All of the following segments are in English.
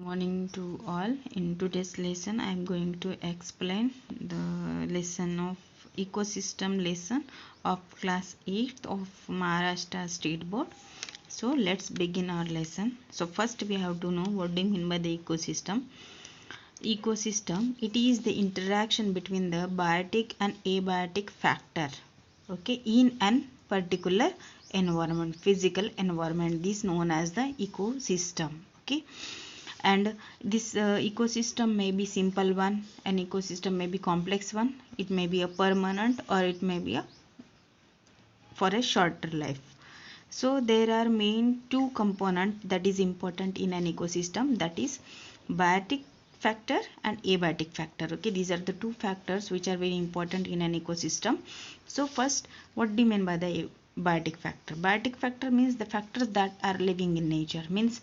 Morning to all. In today's lesson I am going to explain the lesson of ecosystem lesson of class 8th of Maharashtra State Board. So let's begin our lesson. So first we have to know what do you mean by the ecosystem. Ecosystem, it is the interaction between the biotic and abiotic factor, okay, in an particular environment, physical environment. This is known as the ecosystem, okay. And this ecosystem may be simple one, an ecosystem may be complex one, it may be a permanent, or it may be a for a shorter life. So there are main two components that is important in an ecosystem, that is biotic factor and abiotic factor, okay. These are the two factors which are very important in an ecosystem. So first, what do you mean by the biotic factor? Biotic factor means the factors that are living in nature, means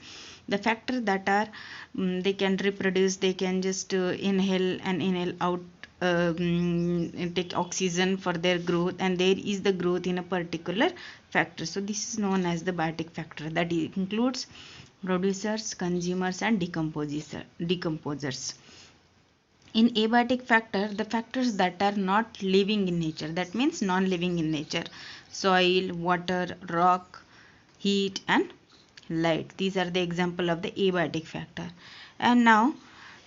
the factors that are they can reproduce, they can just inhale out, take oxygen for their growth, and there is the growth in a particular factor. So this is known as the biotic factor, that includes producers, consumers, and decomposers. In abiotic factor, the factors that are not living in nature, that means non-living in nature, soil, water, rock, heat, and light. These are the example of the abiotic factor. And now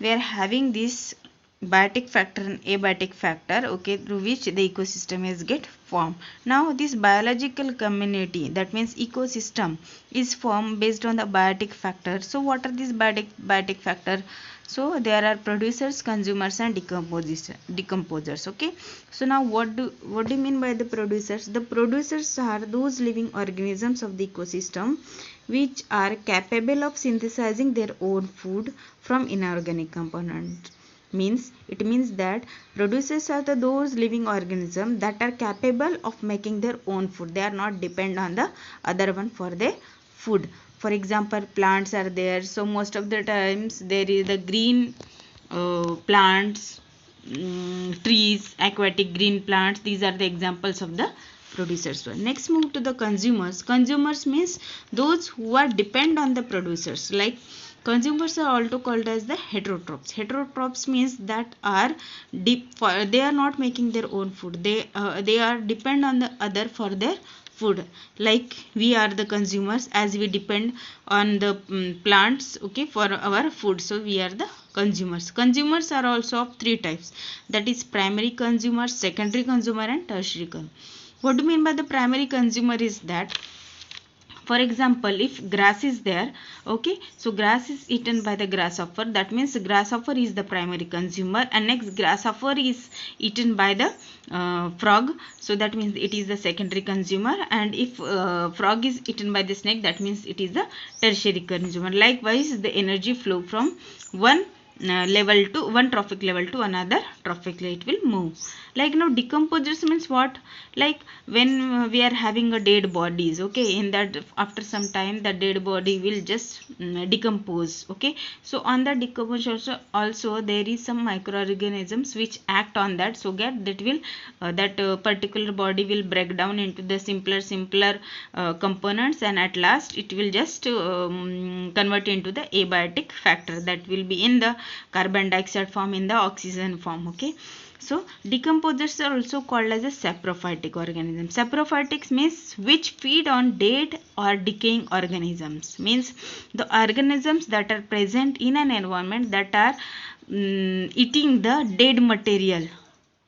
we are having this biotic factor and abiotic factor, okay, through which the ecosystem is get formed. Now this biological community, that means ecosystem, is formed based on the biotic factor. So what are these biotic factor? So there are producers, consumers, and decomposers, okay. So now what do you mean by the producers? The producers are those living organisms of the ecosystem which are capable of synthesizing their own food from inorganic components. It means that producers are those living organisms that are capable of making their own food. They are not dependent on the other one for their food. For example, plants are there, so most of the times there is the green plants, trees, aquatic green plants. These are the examples of the producers. Next, move to the consumers. Consumers means those who are depend on the producers. Like consumers are also called as the heterotrophs. Heterotrophs means that are they are not making their own food. They are depend on the other for their food. Like we are the consumers, as we depend on the plants, okay, for our food. So we are the consumers. Consumers are also of three types, that is primary consumer, secondary consumer, and tertiary consumer. What do you mean by the primary consumer is that, for example, if grass is there, okay, so grass is eaten by the grasshopper, that means the grasshopper is the primary consumer, and next grasshopper is eaten by the frog, so that means it is the secondary consumer. And if frog is eaten by the snake, that means it is the tertiary consumer. Likewise, the energy flow from one level to one trophic level to another trophic level, it will move. Like now decomposers means what? Like when we are having a dead bodies, okay, in that after some time the dead body will just decompose, okay. So on the decomposition also there is some microorganisms which act on that, so that will that particular body will break down into the simpler components, and at last it will just convert into the abiotic factor, that will be in the carbon dioxide form, in the oxygen form, okay. So decomposers are also called as a saprophytic organism. Saprophytics means which feed on dead or decaying organisms, means the organisms that are present in an environment that are eating the dead material,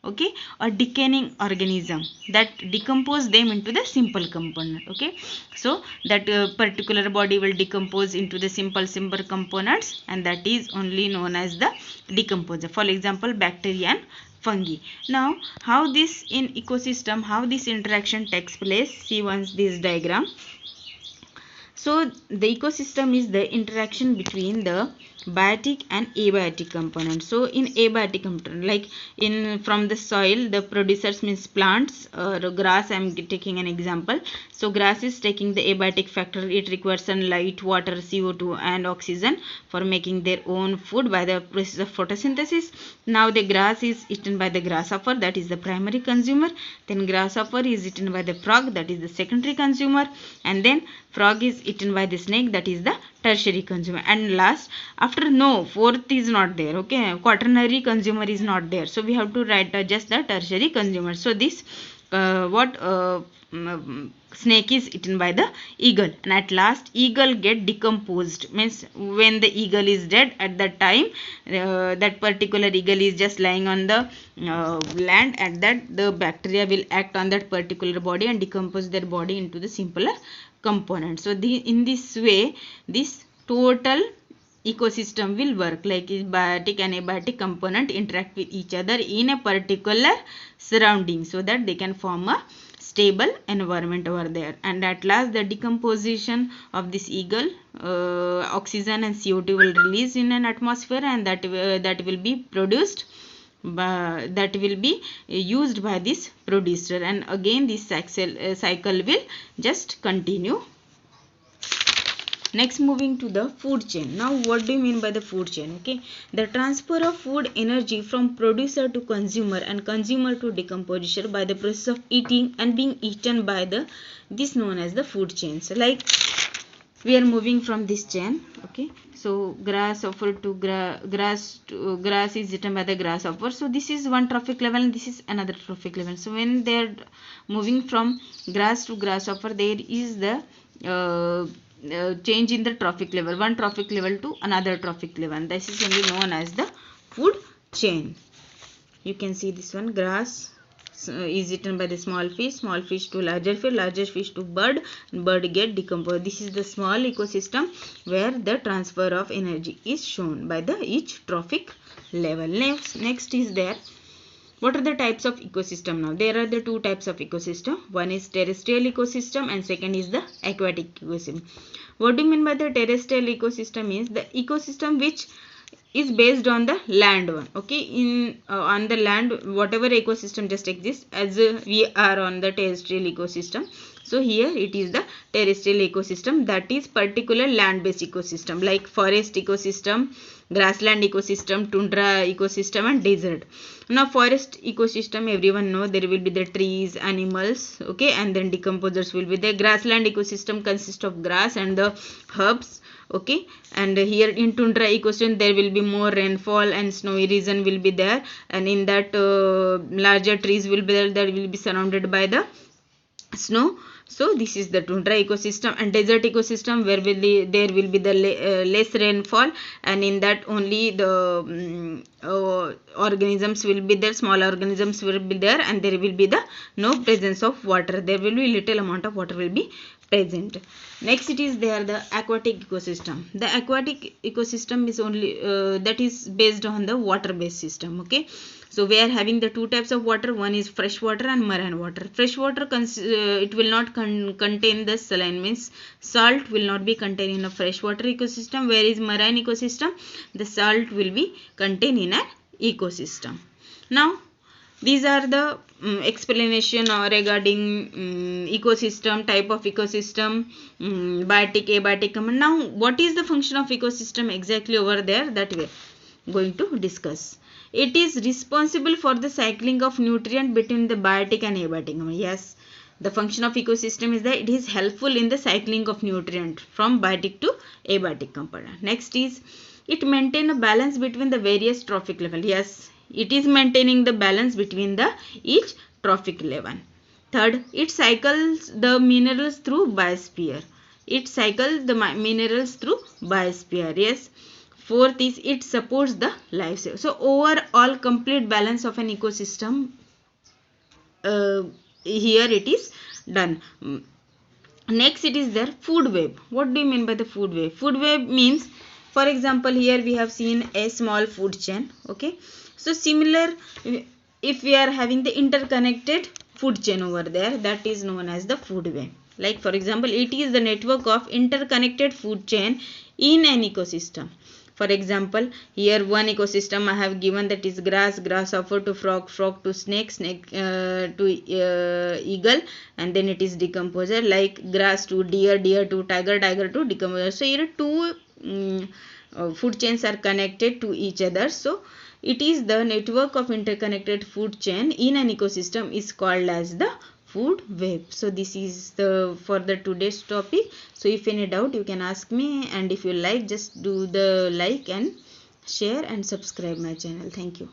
okay, or decaying organism that decompose them into the simple component, okay. So that particular body will decompose into the simple components, and that is only known as the decomposer. For example, bacteria and fungi. Now how this in ecosystem, how this interaction takes place, see once this diagram. So the ecosystem is the interaction between the biotic and abiotic components. So in abiotic component, like in from the soil, the producers means plants or grass. I am taking an example. So grass is taking the abiotic factor. It requires sunlight, water, CO2, and oxygen for making their own food by the process of photosynthesis. Now the grass is eaten by the grasshopper, that is the primary consumer. Then grasshopper is eaten by the frog, that is the secondary consumer. And then frog is eaten by the snake, that is the tertiary consumer. And last, after no, fourth is not there, okay, quaternary consumer is not there, so we have to write just the tertiary consumer. So this snake is eaten by the eagle, and at last eagle get decomposed, means when the eagle is dead, at that time that particular eagle is just lying on the land, at that the bacteria will act on that particular body and decompose their body into the simpler components. So in this way this total ecosystem will work, like biotic and abiotic component interact with each other in a particular surrounding so that they can form a stable environment over there. And at last the decomposition of this eagle, oxygen and CO2 will release in an atmosphere, and that will be produced that will be used by this producer, and again this cycle will just continue. Next, moving to the food chain. Now what do you mean by the food chain? Okay, the transfer of food energy from producer to consumer and consumer to decomposer by the process of eating and being eaten by this known as the food chain. So like we are moving from this chain, okay, so grasshopper to grass is eaten by the grasshopper. So this is one trophic level and this is another trophic level. So when they are moving from grass to grasshopper, there is the change in the trophic level, one trophic level to another trophic level. This is only known as the food chain. You can see this one, grass is eaten by the small fish to larger fish to bird, and bird get decomposed. This is the small ecosystem where the transfer of energy is shown by the each trophic level. Next is there, what are the types of ecosystem? Now there are the two types of ecosystem. One is terrestrial ecosystem and second is the aquatic ecosystem. What do you mean by the terrestrial ecosystem? Is the ecosystem which is based on the land one, okay, in on the land whatever ecosystem just exists, as we are on the terrestrial ecosystem. So here it is the terrestrial ecosystem, that is particular land based ecosystem like forest ecosystem, grassland ecosystem, tundra ecosystem and desert. Now forest ecosystem, everyone know there will be the trees, animals, okay, and then decomposers will be there. Grassland ecosystem consists of grass and the herbs, okay, and here in tundra ecosystem there will be more rainfall and snowy region will be there, and in that larger trees will be there that will be surrounded by the snow. So this is the tundra ecosystem. And desert ecosystem where there will be the less rainfall, and in that only the organisms will be there, small organisms will be there, and there will be the no presence of water, there will be little amount of water will be present. Next it is there the aquatic ecosystem. The aquatic ecosystem is only that is based on the water based system, okay. So we are having the two types of water, one is fresh water and marine water. Fresh water it will not contain the saline, means salt will not be contained in a freshwater ecosystem, whereas marine ecosystem the salt will be contained in an ecosystem. Now these are the explanation regarding ecosystem, type of ecosystem, biotic, abiotic. Now what is the function of ecosystem exactly over there, that we are going to discuss. It is responsible for the cycling of nutrient between the biotic and abiotic. Yes, the function of ecosystem is that it is helpful in the cycling of nutrient from biotic to abiotic component. Next is it maintain a balance between the various trophic level. Yes, it is maintaining the balance between the each trophic level. Third, it cycles the minerals through biosphere. It cycles the minerals through biosphere. Yes. Fourth is it supports the life cycle. So overall complete balance of an ecosystem here it is done. Next it is there food web. What do you mean by the food web? Food web means, for example, here we have seen a small food chain, okay. So similar, if we are having the interconnected food chain over there, that is known as the food web. Like for example, it is the network of interconnected food chain in an ecosystem. For example, here one ecosystem I have given, that is grass, grasshopper to frog, frog to snake, snake to eagle, and then it is decomposer, like grass to deer, deer to tiger, tiger to decomposer. So here two food chains are connected to each other. So it is the network of interconnected food chain in an ecosystem is called as the food web. So this is the for the today's topic. So if any doubt you can ask me, and if you like, just do the like and share and subscribe my channel. Thank you.